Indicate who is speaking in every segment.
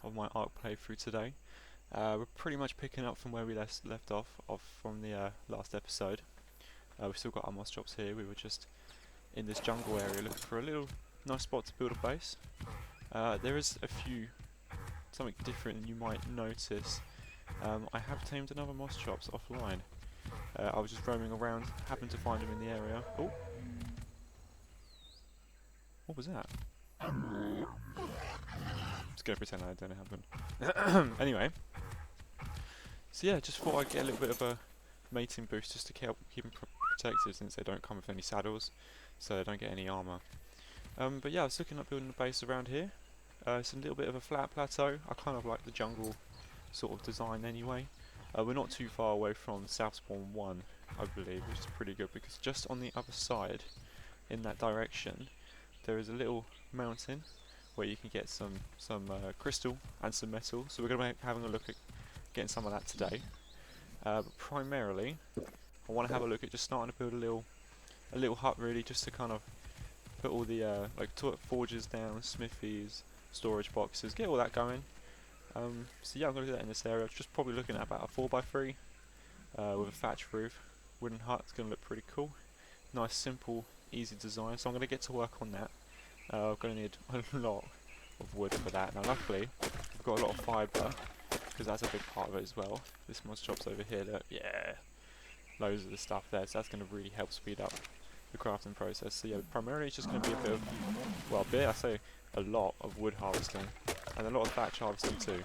Speaker 1: of my ARK playthrough today. We're pretty much picking up from where we left off from the last episode. We've still got our moss drops here. We were just in this jungle area looking for a little nice spot to build a base. There is something different than you might notice. I have tamed another moss chops offline. I was just roaming around, happened to find them in the area. Oh! What was that? Just gonna pretend that didn't happen. Anyway, so yeah, just thought I'd get a little bit of a mating boost just to keep them protected, since they don't come with any saddles, so they don't get any armor. But yeah, I was looking at building a base around here. It's a little bit of a flat plateau. I kind of like the jungle sort of design anyway. We're not too far away from South Spawn 1, I believe, which is pretty good, because just on the other side, in that direction, there is a little mountain where you can get some crystal and some metal. So we're going to be having a look at getting some of that today. But primarily, I want to have a look at just starting to build a little hut, really, just to kind of put all the forges down, smithies, storage boxes, get all that going. So yeah, I'm going to do that in this area. I'm just probably looking at about a 4x3 with a thatch roof, wooden hut. It's going to look pretty cool. Nice, simple, easy design. So I'm going to get to work on that. I'm going to need a lot of wood for that. Now luckily, I've got a lot of fibre, because that's a big part of it as well. This moss chops over here, look, yeah, loads of the stuff there. So that's going to really help speed up the crafting process. So yeah, primarily it's just going to be a bit of, well, I say a lot of wood harvesting, and a lot of thatch harvesting too.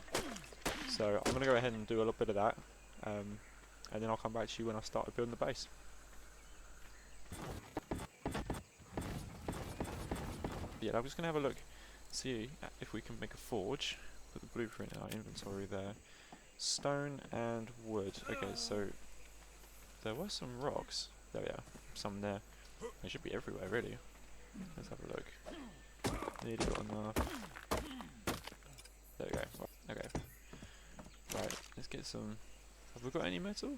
Speaker 1: So I'm going to go ahead and do a little bit of that, and then I'll come back to you when I've started building the base. Yeah, I'm just going to have a look, see if we can make a forge. Put the blueprint in our inventory there. Stone and wood. Okay, so there were some rocks. There we are. Some there. They should be everywhere, really. Let's have a look. Nearly got enough. There we go. Okay. Right, let's get some. Have we got any metal?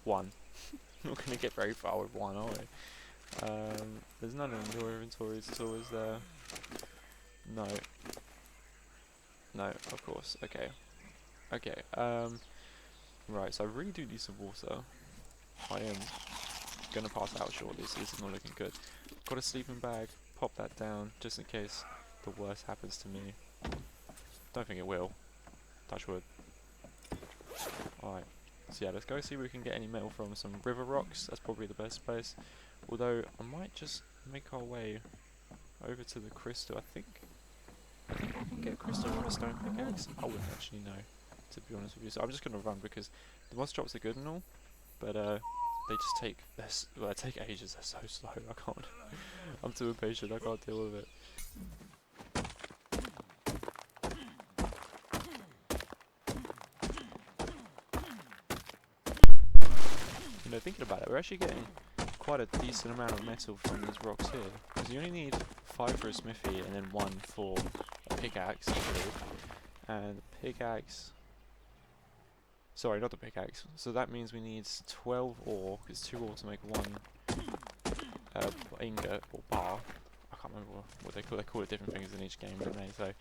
Speaker 1: One. Not going to get very far with one, are we? There's none in your inventories at all, is there? No. No, of course. Okay. Okay. Right, so I really do need some water. I am gonna pass out shortly, so this is not looking good. Got a sleeping bag. Pop that down, just in case the worst happens to me. Don't think it will. Touch wood. Alright. So yeah, let's go see if we can get any metal from some river rocks. That's probably the best place. Although, I might just make our way over to the crystal. I think I can get a crystal from a stone pickaxe. I wouldn't actually know, to be honest with you. So I'm just going to run, because the moss drops are good and all, but they just take they take ages. They're so slow. I can't. I'm too impatient. I can't deal with it. You know, thinking about it, we're actually getting quite a decent amount of metal from these rocks here, because you only need 5 for a smithy and then 1 for a pickaxe, I believe. And the pickaxe, sorry, not the pickaxe, so that means we need 12 ore, because 2 ore to make 1 ingot or bar. I can't remember what they call it different things in each game, don't they? So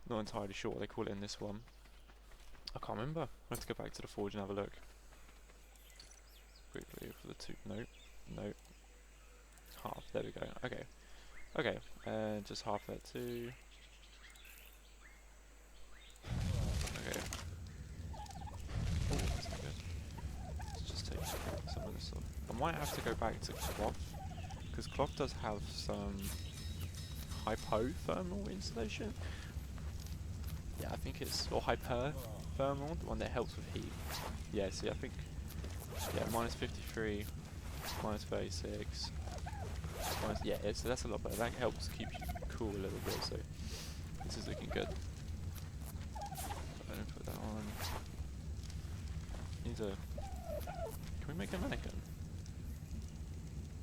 Speaker 1: not entirely sure what they call it in this one. I can't remember. I have to go back to the forge and have a look quickly for the 2. Nope. Half. There we go. Okay. Okay. And just half that too. Okay. Oh, that's not good. Let's just take some of this off. I might have to go back to cloth, because cloth does have some hypothermal insulation. Yeah, I think it's, or hyperthermal, the one that helps with heat. Yeah, see, I think, yeah, minus 53, minus 36, yeah, so that's a lot better. That helps keep you cool a little bit, so this is looking good. I'm gonna put that on. Can we make a mannequin?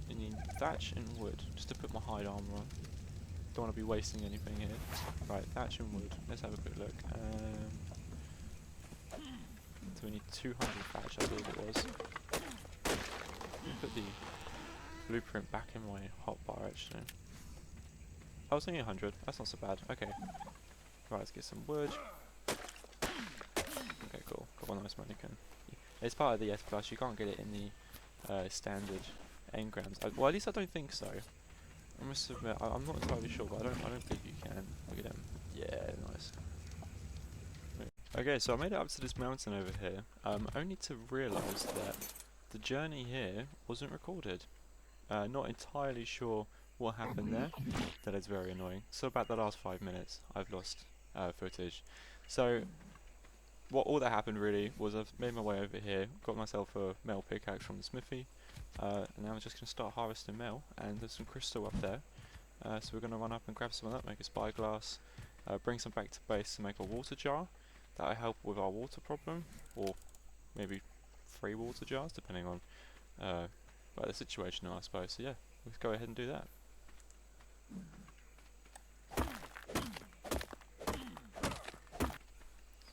Speaker 1: You need thatch and wood, just to put my hide armor on. Don't want to be wasting anything here. Right, thatch and wood. Let's have a quick look. So we need 200 thatch, I believe it was. Let me put the blueprint back in my hotbar, actually. I was thinking 100. That's not so bad. Okay. Right, let's get some wood. Or nice mannequin. It's part of the S Plus. You can't get it in the standard engrams. Well, at least I don't think so. I must admit, I'm not entirely sure, but I don't think you can. Look at him. Yeah, nice. Okay, so I made it up to this mountain over here, only to realise that the journey here wasn't recorded. Not entirely sure what happened there. That is very annoying. So about the last 5 minutes, I've lost footage. So all that happened really was I've made my way over here, got myself a metal pickaxe from the smithy, and now I'm just going to start harvesting metal, and there's some crystal up there. So we're going to run up and grab some of that, make a spyglass, bring some back to base to make a water jar. That'll help with our water problem, or maybe 3 water jars, depending on the situation, I suppose. So yeah, let's go ahead and do that.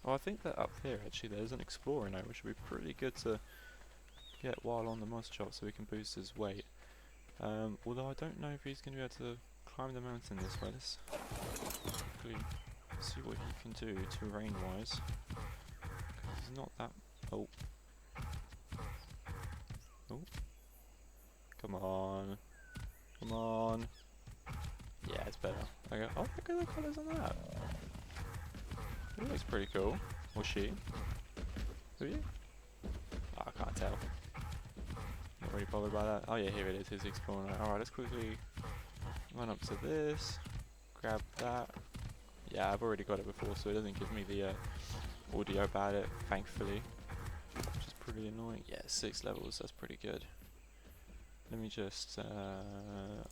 Speaker 1: Oh, I think that up here actually there's an explorer note, which would be pretty good to get while on the monster chop, so we can boost his weight. Although I don't know if he's going to be able to climb the mountain this way. Let's quickly see what he can do terrain-wise. He's not that... Oh. Oh. Come on. Come on. Yeah, it's better. Okay. Oh, look at the colours on that. He looks pretty cool. Or she. Who are you? Oh, I can't tell. Not really bothered by that. Oh yeah, here it is, his explorer. Alright, let's quickly run up to this. Grab that. Yeah, I've already got it before, so it doesn't give me the audio about it, thankfully. Which is pretty annoying. Yeah, 6 levels, that's pretty good. Let me just, I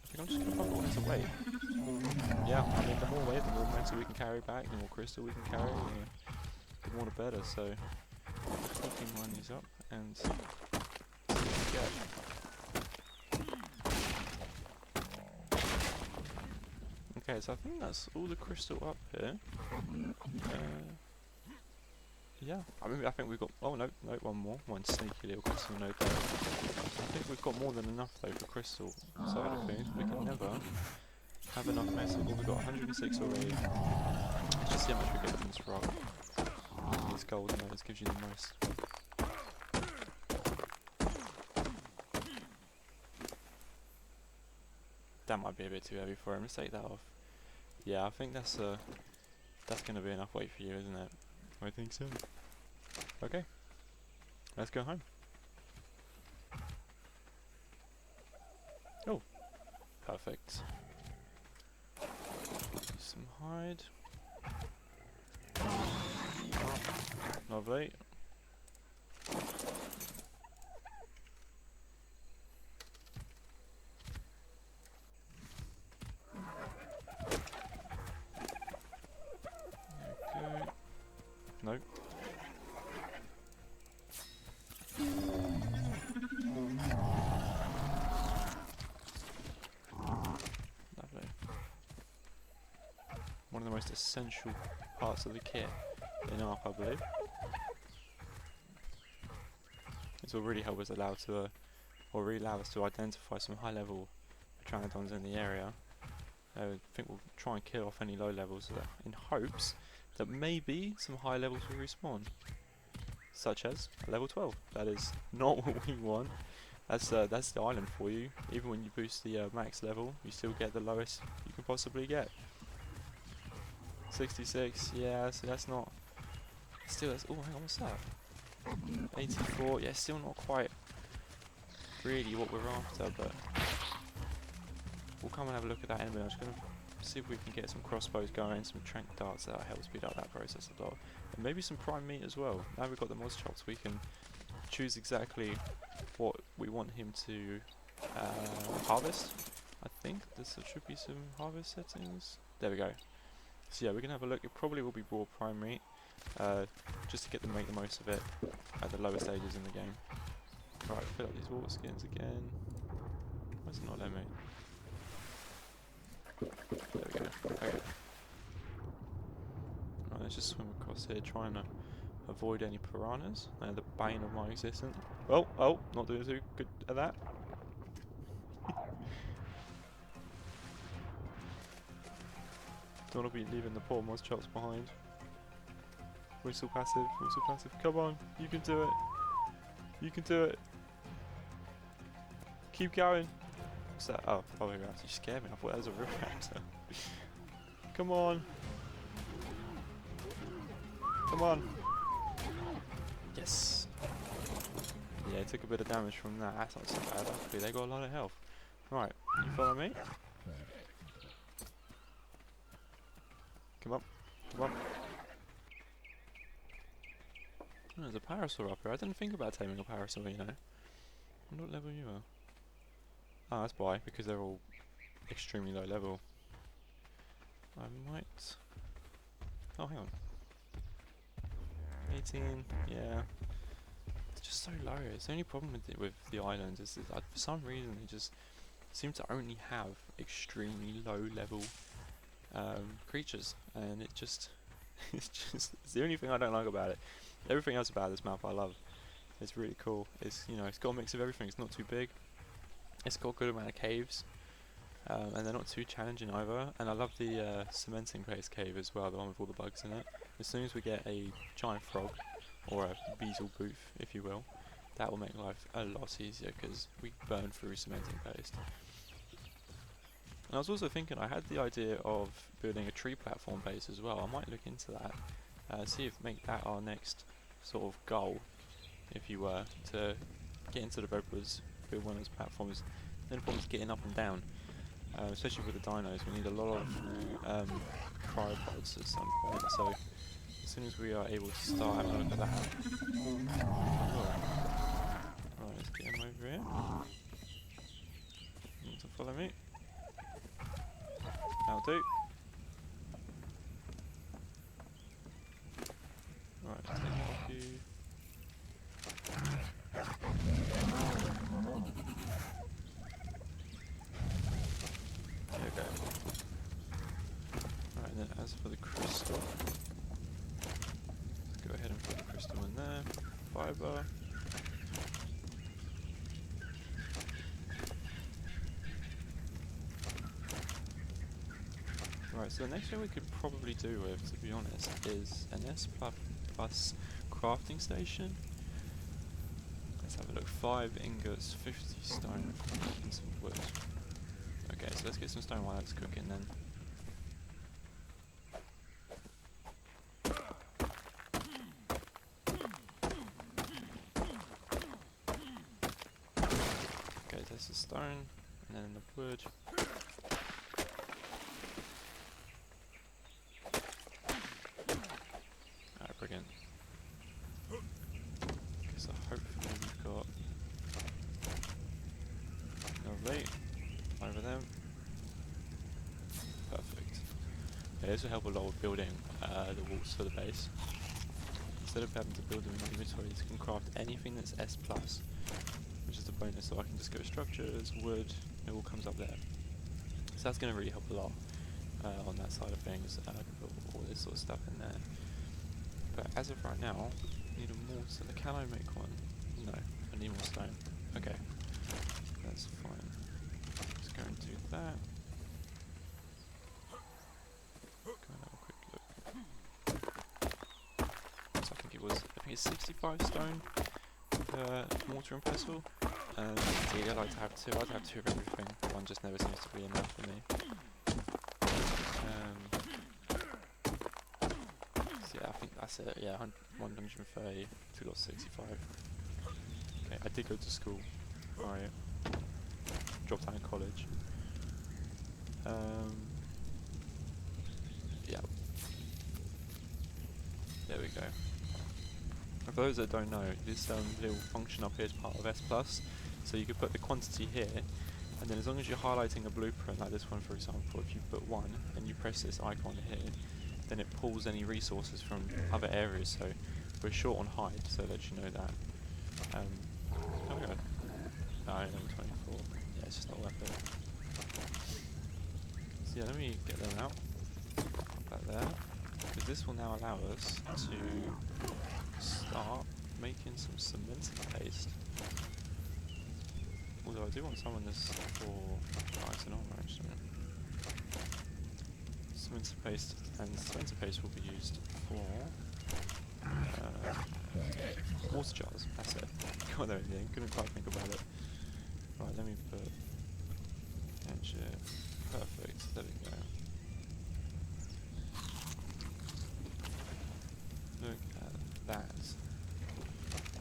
Speaker 1: think I'm just going to pop all into weight. Yeah, I mean, the more weight, the more metal we can carry back, the more crystal we can carry, the more the better, so quickly line these up, and yeah. Okay, so I think that's all the crystal up here. Yeah, I think we've got, oh no, one sneaky little crystal node there. I think we've got more than enough though for crystal side of things. We can never have enough metal. Well, we've got 106 already. Let's just see how much we get from this rock. This gold nodes gives you the most. That might be a bit too heavy for him. Let's take that off. Yeah, I think that's going to be enough weight for you, isn't it? I think so. Okay, let's go home. Oh, perfect. Some hide. Lovely. Okay. No. Lovely. One of the most essential parts of the kit in ARK, I believe. This will really help us allow us to identify some high-level Pteranodons in the area. I think we'll try and kill off any low levels in hopes that maybe some high levels will respawn, such as a level 12. That is not what we want. That's the island for you. Even when you boost the max level, you still get the lowest you can possibly get. 66, yeah, so that's not. Still, that's. Oh, hang on, what's that? 84, yeah, still not quite really what we're after, but we'll come and have a look at that in a minute. I'm just going to see if we can get some crossbows going, some trank darts that'll help speed up that process a lot. And maybe some prime meat as well. Now we've got the mods chops, we can choose exactly what we want him to harvest. I think there should be some harvest settings. There we go. So yeah, we're going to have a look. It probably will be raw prime meat, just to make the most of it at the lower stages in the game. Right, fill up these water skins again. Why is it not letting me? There we go. Okay. Right, let's just swim across here, trying to avoid any piranhas. They're the bane of my existence. Oh, not doing too good at that. Don't want to be leaving the poor moss chops behind. Whistle passive, whistle passive. Come on, you can do it. You can do it. Keep going. What's that? Oh, you actually scared me. I thought that was a real raptor. Come on. Come on. Yes. Yeah, it took a bit of damage from that. That's not so bad. Luckily, they got a lot of health. Right, you follow me? Come on. Come on. Oh, there's a parasaur up here. I didn't think about taming a parasaur, you know. I wonder what level you are. Oh, that's why, because they're all extremely low level. I might... Oh, hang on. 18, yeah. It's just so low. It's the only problem with the islands is that for some reason they just seem to only have extremely low level creatures, and it just it's the only thing I don't like about it. Everything else about this map I love. It's really cool. It's, you know, it's got a mix of everything. It's not too big. It's got a good amount of caves, and they're not too challenging either. And I love the cementing based cave as well, the one with all the bugs in it. As soon as we get a giant frog, or a beetle booth, if you will, that will make life a lot easier because we burn through cementing paste. And I was also thinking, I had the idea of building a tree platform base as well. I might look into that, see if make that our next sort of goal, if you were to get into developers, build one of those platforms. The only problem is getting up and down, especially with the dinos. We need a lot of cryopods at some point. So as soon as we are able to start having a look at that. Right, let's get him over here. You want to follow me? That'll do. Right, let's take off you. There we go. Right, and then as for the crystal, let's go ahead and put the crystal in there. Fiber. Right, so the next thing we could probably do with, to be honest, is an S plus crafting station. Let's have a look. 5 ingots, 50 stone, and some wood. Okay, so let's get some stone while that's cooking then. Okay, there's the stone, and then the wood. Alright, brilliant. Okay, so hopefully we've got... Lovely. Over them. Perfect. Okay, this will help a lot with building the walls for the base. Instead of having to build them in inventory, you can craft anything that's S+, which is the bonus, so I can just go structures, wood, it all comes up there. So that's going to really help a lot on that side of things. I can put all this sort of stuff in there. But as of right now, I need a mortar. Can I make one? No, I need more stone. Okay, that's fine. Let's go and do that. Go and have a quick look. So I think it's 65 stone per mortar and pestle. Ideally I like to have 2. I'd have 2 of everything. One just never seems to be enough for me. So yeah, I think that's it. Yeah, 130, 2.65. Okay, I did go to school. Alright. Dropped out of college. Yeah. There we go. For those that don't know, this little function up here is part of S+, so you could put the quantity here, and then as long as you're highlighting a blueprint, like this one for example, if you put 1 and you press this icon here, then it pulls any resources from other areas, so we're short on hide, so that you know that. Oh my god. No, only 24. Yeah, it's just not worth it. So yeah, let me get them out. Put that there. Because this will now allow us to start making some cementing paste. Although I do want some of this for ice and armor actually. Cementing paste, and cementing paste will be used for water jars, that's it. Got there in the end, couldn't quite think about it. Right, let me put engine. Perfect, there we go. Look at that.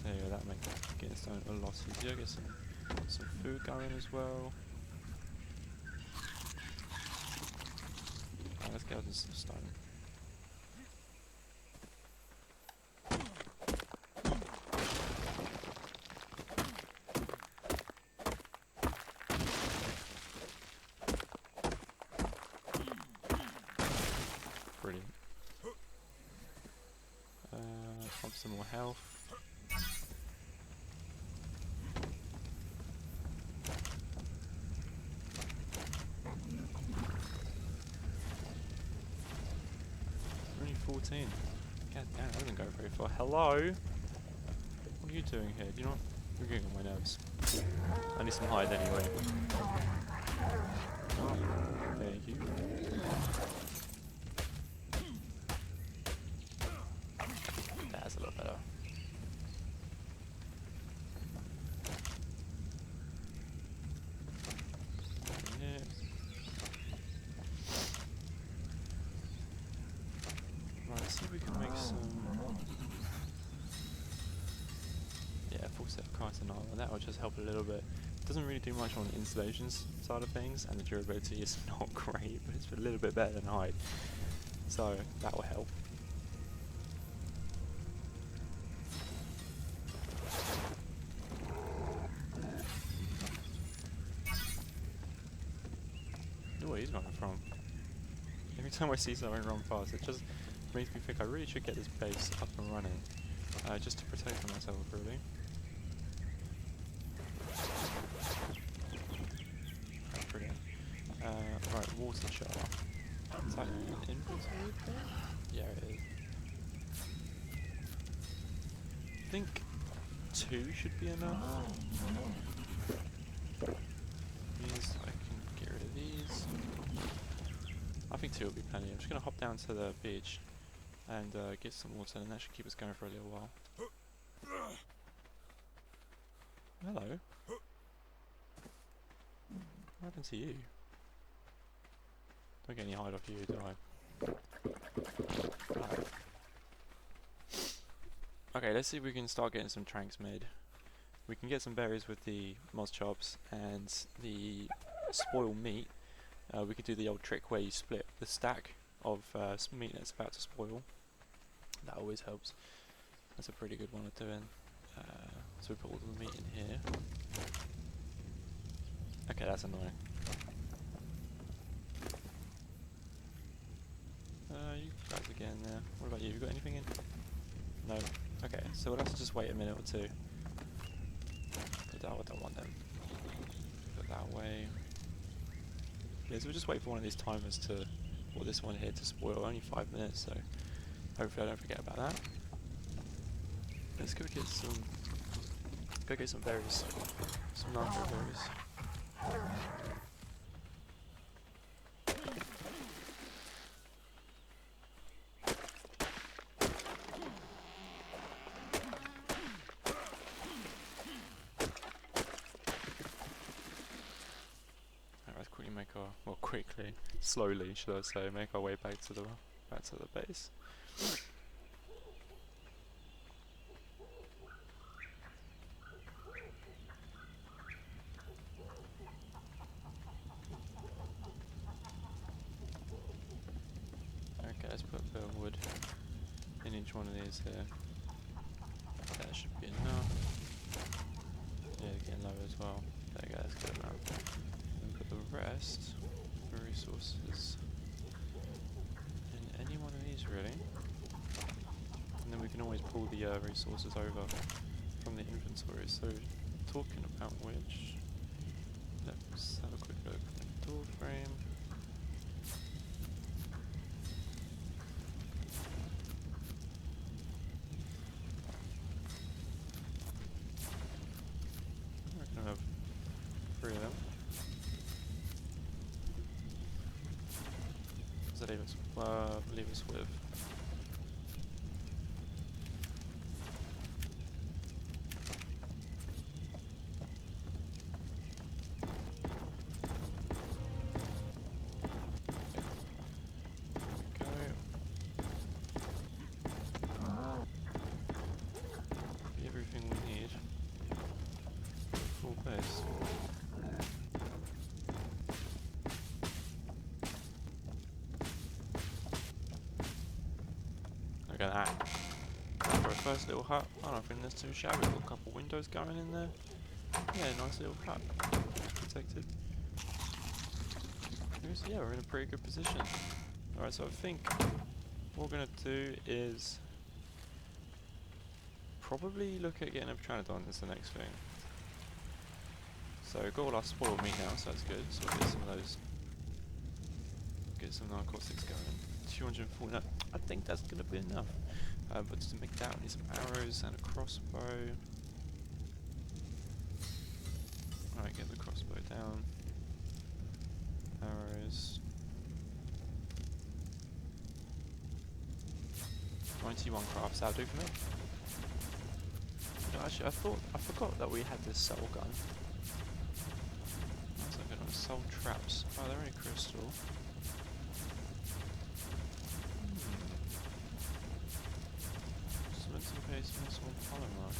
Speaker 1: There you go, that makes getting stone a lot easier. Get some food going as well. Right, let's get out some stone. Brilliant. Want some more health. Only 14. God damn, that doesn't go very far. Hello? What are you doing here? Do you not? You're getting on my nerves. I need some hide anyway. Oh, thank you. That's a lot better. Right, let's see if we can make some. Yeah, full set of chitin armor. That will just help a little bit. It doesn't really do much on the installations side of things, and the durability is not great, but it's a little bit better than hide. So that will help. Where he's coming from. Every time I see something run past, it just makes me think I really should get this base up and running, just to protect myself, really. Oh, brilliant. Right, water jar. Is that an inventory thing? Yeah, it is. I think 2 should be enough. Means I can get rid of these. I think 2 will be plenty. I'm just going to hop down to the beach and get some water, and that should keep us going for a little while. Hello. What happened to you? Don't get any hide off you, do I? Right. Okay, let's see if we can start getting some tranks made. We can get some berries with the moss chops and the spoil meat. We could do the old trick where you split the stack of meat that's about to spoil. That always helps. That's a pretty good one of doing. So we put all the meat in here. Okay, that's annoying. You guys are getting there. What about you? You got anything in? No. Okay, so we'll have to just wait a minute or two. I don't want them. Put that away. Yeah, so we'll just wait for one of these timers to, or this one here to spoil. Only 5 minutes, so hopefully I don't forget about that. Let's go get some berries. Some nitro berries. Slowly, should I say, make our way back to the base. Okay, let's put a bit of wood in each one of these here. That should be enough. Yeah, getting low as well. There you go, that's good enough. And put the rest, the resources, in any one of these really. And then we can always pull the resources over from the inventory. So, talking about which, let's have a quick look. Door frame. I have 3 of them. What does that leave us with? at that. For a first little hut, I don't think that's too shabby. Got a couple windows going in there. Yeah, nice little hut. Protected. So yeah, we're in a pretty good position. Alright, so I think what we're going to do is probably look at getting a Pteranodon as the next thing. So we've got all our spoiled meat now, so that's good. So we'll get some of those. Get some narcotics going. 240. I think that's going to be enough. But to make that, we need some arrows and a crossbow. Alright, get the crossbow down. Arrows. 91 crafts, that'll do for me. No, actually, I forgot that we had this soul gun. What's that good on? Soul traps. Oh, they're only crystal. Cement and paste, metal and polymer.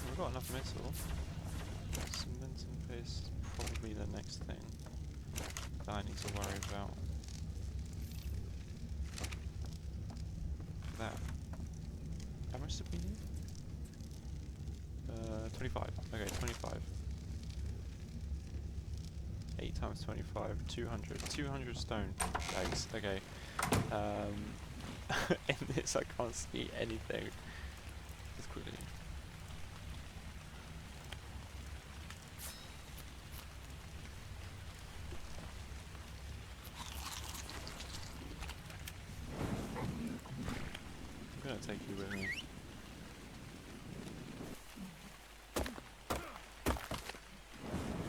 Speaker 1: We've got enough metal. Cement and paste is probably the next thing that I need to worry about. That. How much did we need? 25. Okay, 25. 8 times 25, 200. 200 stone. Yikes. Okay. In this I can't see anything. Let's quickly. I'm gonna take you with me.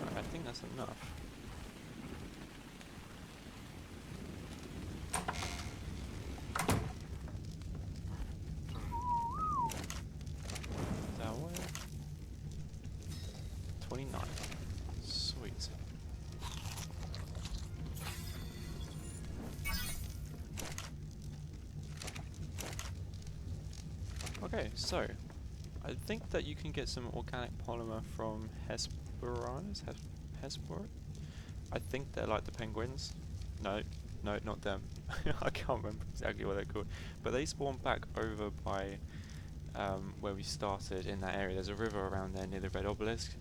Speaker 1: Right, I think that's enough. That way. 29. Sweet. Okay, so I think that you can get some organic polymer from Hesperornis. Hesper? I think they're like the penguins. No, not them. I can't remember exactly what they're called. But they spawn back over by where we started in that area. There's a river around there near the red obelisk,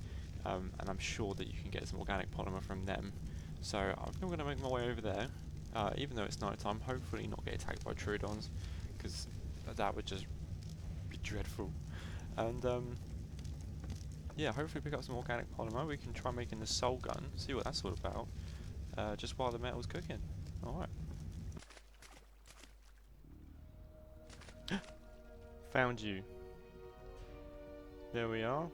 Speaker 1: and I'm sure that you can get some organic polymer from them. So I'm going to make my way over there, even though it's night time. Hopefully not get attacked by Pteranodons, because that would just be dreadful. And yeah, hopefully pick up some organic polymer. We can try making the soul gun, see what that's all about, just while the metal's cooking. Alright. Found you. There we are.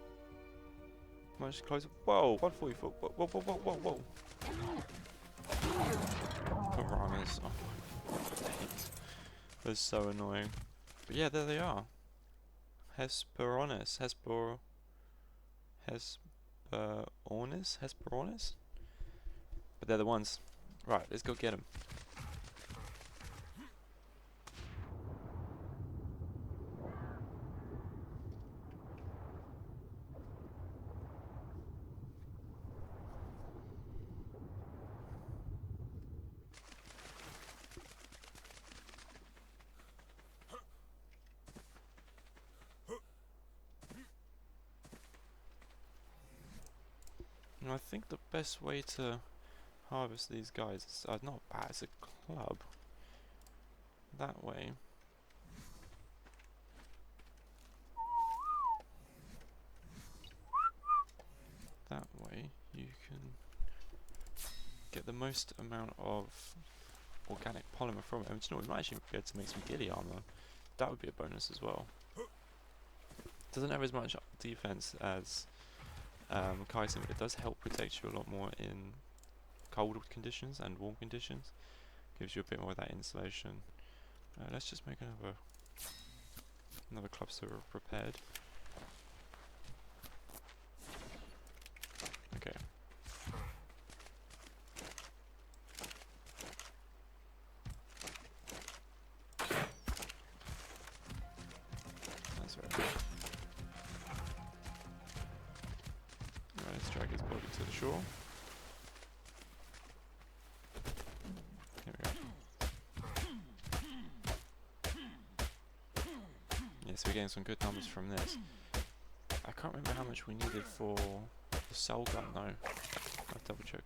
Speaker 1: Much closer. Whoa, 140 foot. Whoa. Piranhas. Oh my god. They're so annoying. But yeah, there they are. Hesperornis. Hesperornis? But they're the ones. Right, let's go get them. And I think the best way to harvest these guys is not bad, it's a club. That way. That way you can get the most amount of organic polymer from it. And you know, we might actually be able to make some ghillie armor. That would be a bonus as well. Doesn't have as much defense as chitin, but it does help protect you a lot more in cold conditions and warm conditions. Gives you a bit more of that insulation. Let's just make another club so we're prepared. Okay. That's right. Alright, let's drag his body to the shore. Yeah, so we're getting some good numbers from this. I can't remember how much we needed for the soul gun though. I'll double check.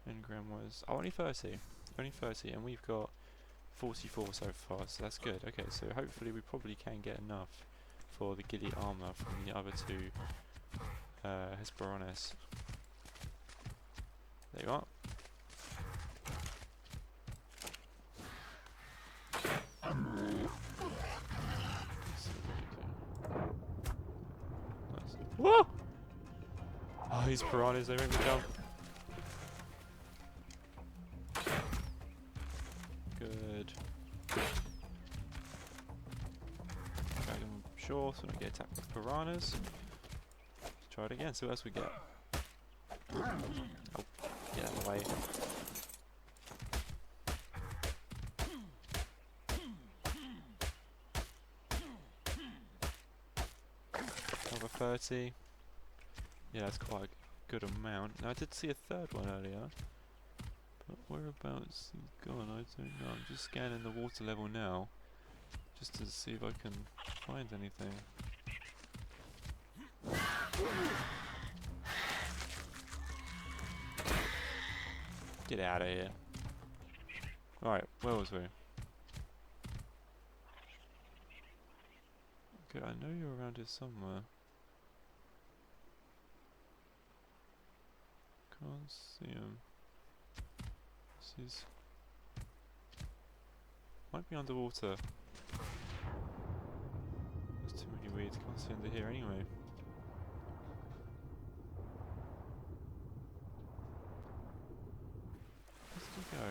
Speaker 1: Engram was only 30. Only 30, and we've got 44 so far, so that's good. Okay, so hopefully we probably can get enough for the ghillie armor from the other two Hesperones. There you are. Whoa! Oh, these piranhas, they make me jump. Good. Drag them ashore so we don't get attacked by piranhas. Let's try it again, see what else we get. Oh, get out of the way. Another 30. Yeah, that's quite a good amount. Now I did see a third one earlier, but whereabouts he's gone, I don't know. I'm just scanning the water level now, just to see if I can find anything. Get out of here. Right, where was we? Okay, I know you're around here somewhere. Can't see him. This is... might be underwater. There's too many weeds, can't see under here anyway. Where did he go?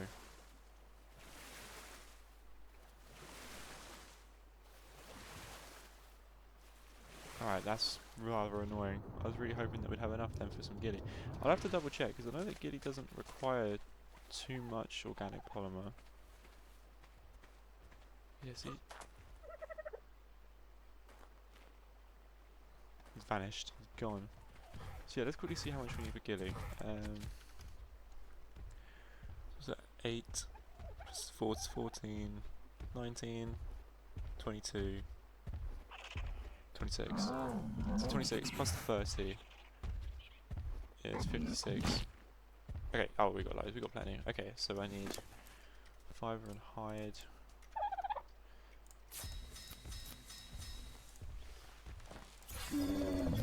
Speaker 1: Alright, that's rather annoying. I was really hoping that we'd have enough then for some ghillie. I'll have to double check, because I know that ghillie doesn't require too much organic polymer. Yeah, see? He's vanished. He's gone. So yeah, let's quickly see how much we need for ghillie. Was that 8, 14, 19, 22, 26. So 26 plus the 30 is 56. Okay, oh, we got loads, we got plenty. Okay, so I need fibre and hide.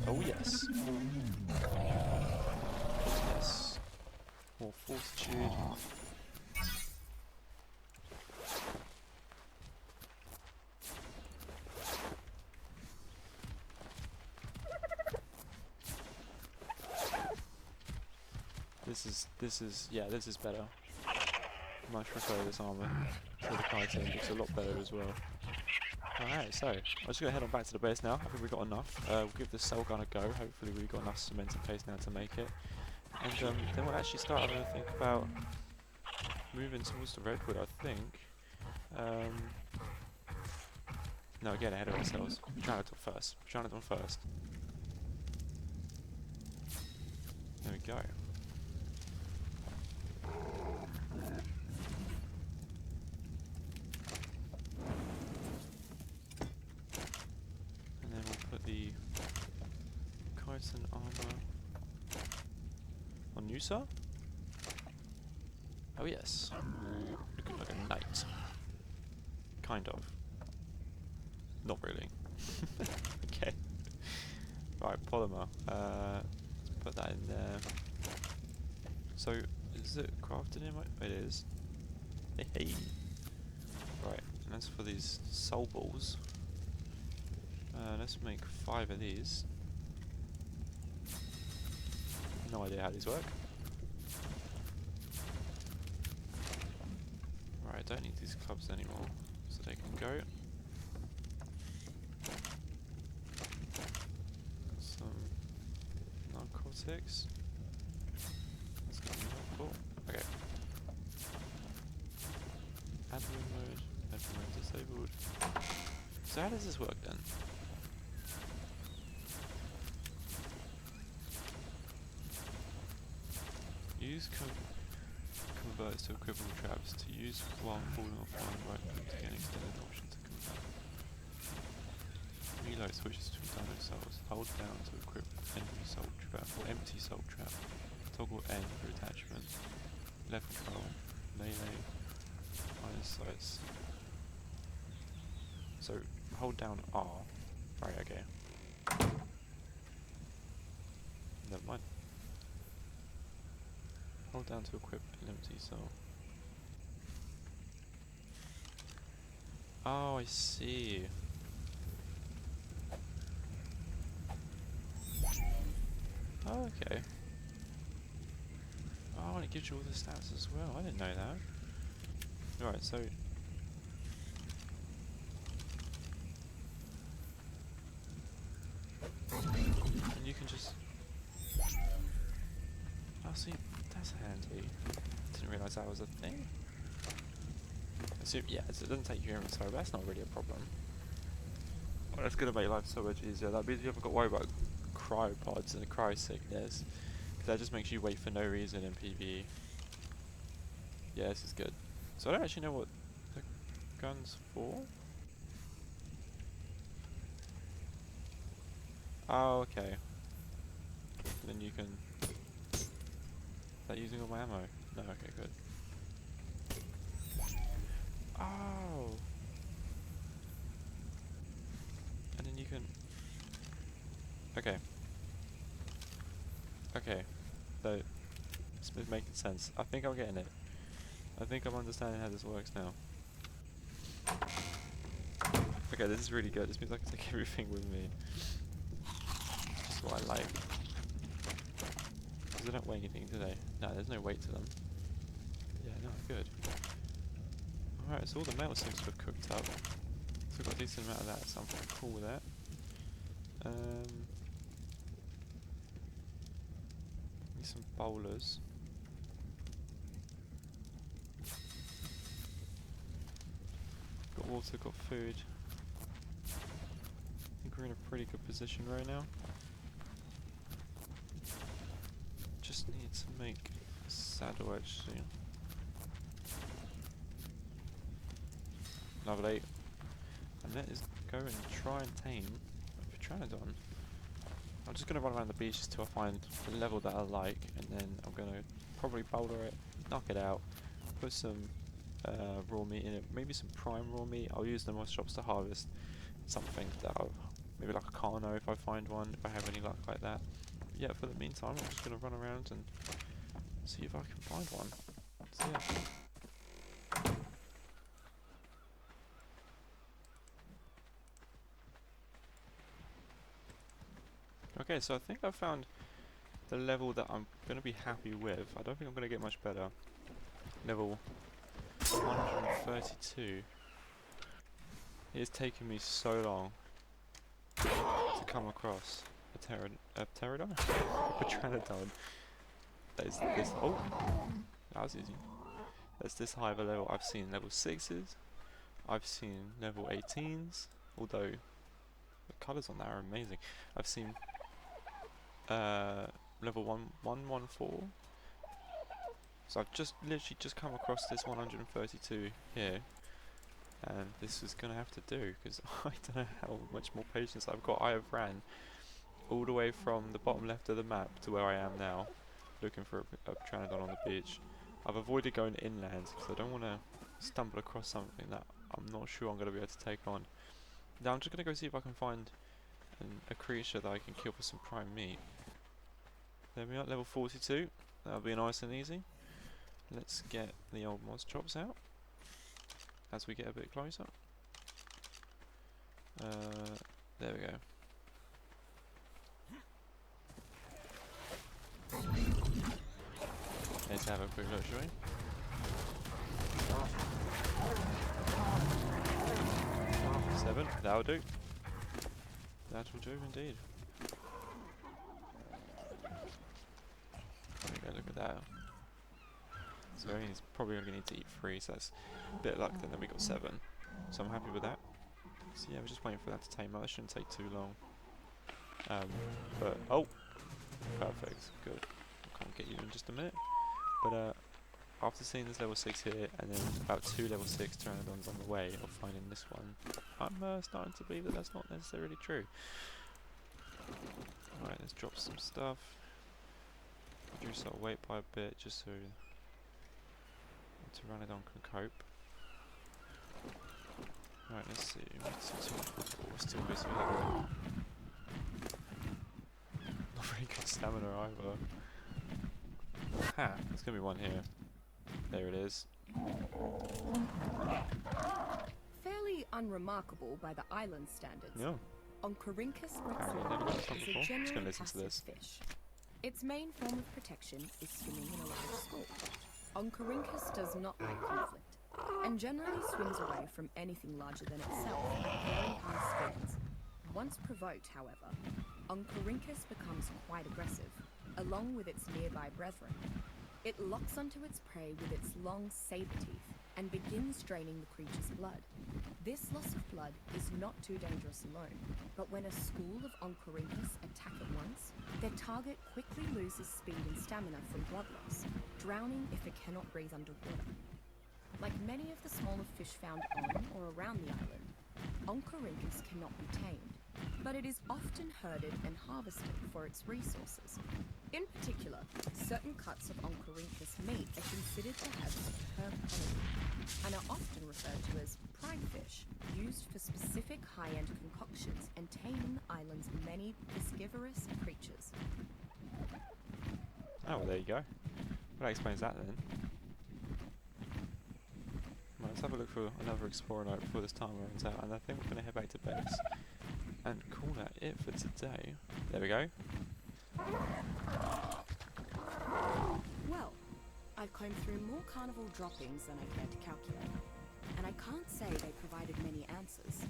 Speaker 1: Oh yes. Yes. More fortitude. This is better. Much prefer this armour to the kiting. Looks a lot better as well. Alright, so I'm just gonna head on back to the base now. I think we've got enough. We'll give this cell gun a go. Hopefully we've got enough cement in place now to make it. And then we'll actually start having to think about moving towards the redwood, I think. No, get ahead of ourselves. Pteranodon first. Pteranodon first. There we go. And then we'll put the chitin armor on Nusa. Oh yes. Looking like a knight. Kind of. Not really. Okay. Right, polymer. Let's put that in there. So, is it crafted in? It is. Hey. Right, and as for these soul balls, let's make 5 of these. No idea how these work. Right, I don't need these clubs anymore, so they can go. Some narcotics. That's gonna be helpful. Okay. Admin mode disabled. So how does this work then? Use converts to equivalent traps to use while falling offline, right click to gain extended option to convert. Reload switches between dino cells. Hold down to equip enemy soul trap or empty soul trap. Toggle A for attachment. Left control. Melee. Minus sights. So hold down R. Right, okay. Never mind. Hold down to equip an empty cell. Oh, I see. Oh, okay. Oh, and it gives you all the stats as well. I didn't know that. Alright, so... and you can just... oh, see, that's handy. Didn't realise that was a thing. So, yeah, so it doesn't take your inventory, but that's not really a problem. Well, that's going to make life so much easier. That means you haven't got to worry about cryopods and cryo sickness. Because that just makes you wait for no reason in PvE. Yeah, this is good. So I don't actually know what the gun's for. Oh, okay. Then you can... is that using all my ammo? No, okay, good. Oh! And then you can... okay. Okay. So, it's making sense. I think I'm getting it. I think I'm understanding how this works now. Okay, this is really good. This means I can take everything with me. Which is what I like. Because they don't weigh anything, do they? No, there's no weight to them. Yeah, no, good. Alright, so all the metal seems to have cooked up. So we've got a decent amount of that, so I'm cool with that. Need some bowlers. Got water, got food. I think we're in a pretty good position right now. Just need to make a saddle actually. Lovely. And that is go and try and tame a Pteranodon. I'm just going to run around the beach until I find the level that I like, and then I'm going to probably boulder it, knock it out, put some raw meat in it, maybe some prime raw meat. I'll use them on shops to harvest something that I'll, maybe like a carno if I find one, if I have any luck like that. But yeah, for the meantime I'm just going to run around and see if I can find one. So yeah. Okay, so I think I found the level that I'm going to be happy with. I don't think I'm going to get much better. Level 132. It is taking me so long to come across a Pteranodon? A Pteranodon. That is this. Oh! That was easy. That's this high of a level. I've seen level 6s. I've seen level 18s. Although the colours on that are amazing. I've seen level 114. So I've just literally just come across this 132 here, and this is gonna have to do because I don't know how much more patience I've got. I have ran all the way from the bottom left of the map to where I am now, looking for a Pteranodon on the beach. I've avoided going inland because I don't want to stumble across something that I'm not sure I'm gonna be able to take on. Now I'm just gonna go see if I can find a creature that I can kill for some prime meat. There we are, level 42. That'll be nice and easy. Let's get the old mods chops out as we get a bit closer. There we go. Let's have a quick look, shall we? 7, that'll do. That'll do indeed. There we go, look at that. So he's probably going to need to eat 3, so that's a bit of luck, then we got 7. So I'm happy with that. So yeah, we're just waiting for that to tame out. That shouldn't take too long. But, oh! Perfect, good. I'll come get you in just a minute. But after seeing this level 6 here, and then about 2 level 6 Pteranodons on the way of finding this one, I'm starting to believe that that's not necessarily true. Alright, let's drop some stuff. Reduce our weight by a bit, just so the Pteranodon can cope. Alright, let's see. We're still busy level. Not very good stamina either. Ha! There's gonna be one here. There it is.
Speaker 2: Fairly unremarkable by the island standards.
Speaker 1: Yeah.
Speaker 2: Oncorhynchus
Speaker 1: Apparently never got this one
Speaker 2: is
Speaker 1: before.
Speaker 2: a
Speaker 1: Just gonna
Speaker 2: generally
Speaker 1: listen to
Speaker 2: passive
Speaker 1: this.
Speaker 2: fish. Its main form of protection is swimming in a large school. Oncorhynchus does not like conflict, and generally swims away from anything larger than itself at very high speeds. Once provoked, however, Oncorhynchus becomes quite aggressive, along with its nearby brethren. It locks onto its prey with its long saber teeth and begins draining the creature's blood. This loss of blood is not too dangerous alone, but when a school of Oncorhynchus attack at once, their target quickly loses speed and stamina from blood loss, drowning if it cannot breathe underwater. Like many of the smaller fish found on or around the island, Oncorhynchus cannot be tamed, but it is often herded and harvested for its resources. In particular, certain cuts of Oncorhynchus meat are considered to have superb quality and are often referred to as pride fish, used for specific high-end concoctions and taming the island's many piscivorous creatures.
Speaker 1: Oh, well, there you go. Well, that explains that then. Right, let's have a look for another explorer note before this time runs out, and I think we're going to head back to base and call that it for today. There we go.
Speaker 2: Well, I've combed through more carnival droppings than I care to calculate, and I can't say they provided many answers.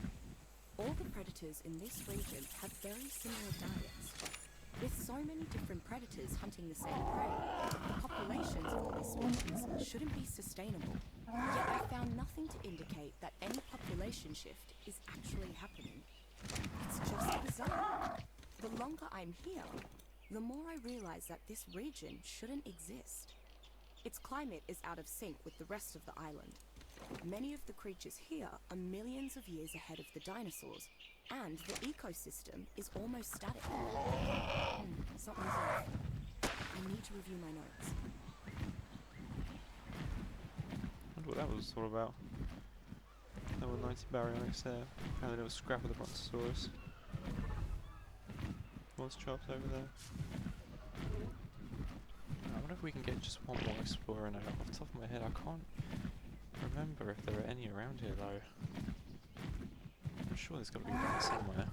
Speaker 2: All the predators in this region have very similar diets. With so many different predators hunting the same prey, the populations of all these species shouldn't be sustainable. Yet I found nothing to indicate that any population shift is actually happening. It's just bizarre. The longer I'm here, the more I realize that this region shouldn't exist. Its climate is out of sync with the rest of the island. Many of the creatures here are millions of years ahead of the dinosaurs, and the ecosystem is almost static. Something's off. I need to review my notes.
Speaker 1: I wonder what that was all about. Level 90 baryonyx there. Found a little scrap of the brontosaurus. What's chopped over there? I wonder if we can get just one more explorer note. Off the top of my head, I can't remember if there are any around here though. I'm sure there's got to be one somewhere.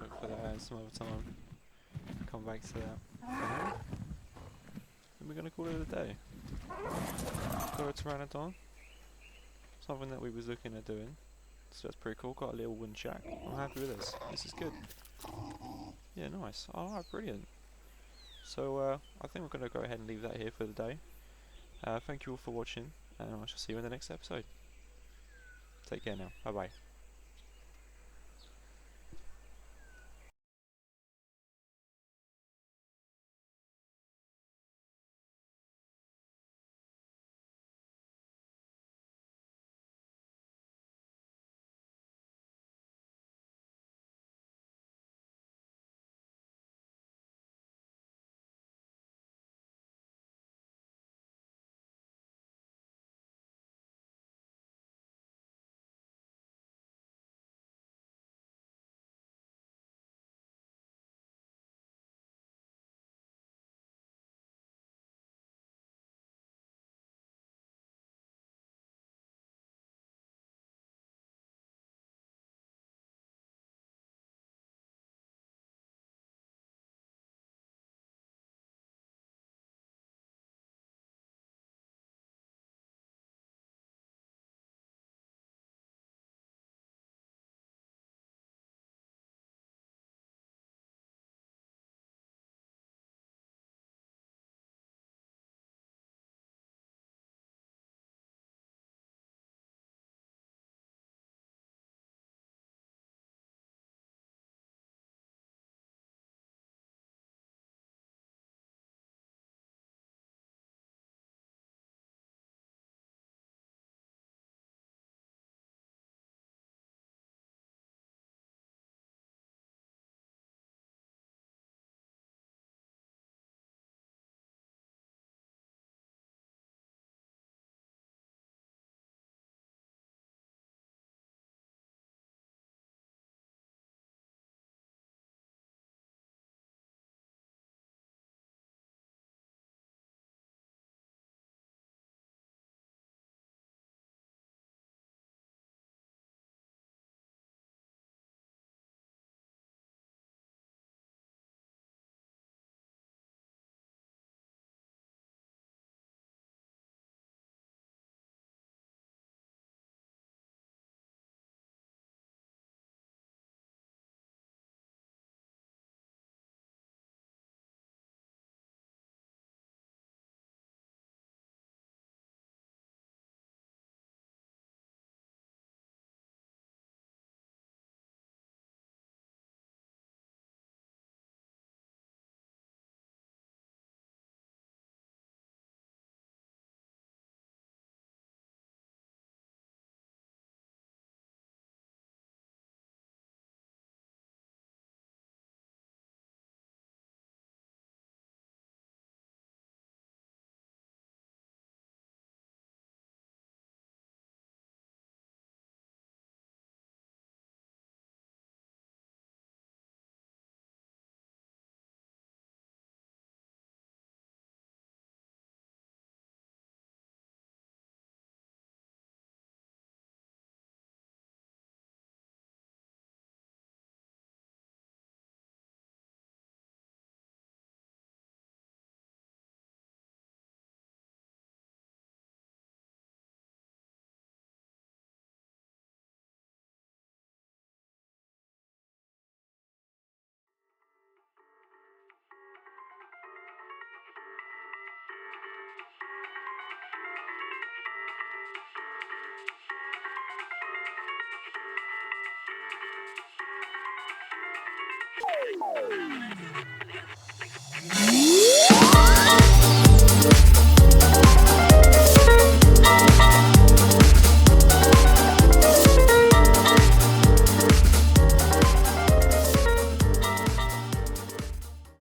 Speaker 1: Look for that some other time. Come back to that. And we're gonna call it a day. Got a Pteranodon. Something that we was looking at doing. So that's pretty cool. Got a little wooden shack. I'm happy with this. This is good. Yeah, nice. Alright, brilliant. So I think we're gonna go ahead and leave that here for the day. Thank you all for watching, and I shall see you in the next episode. Take care now. Bye bye.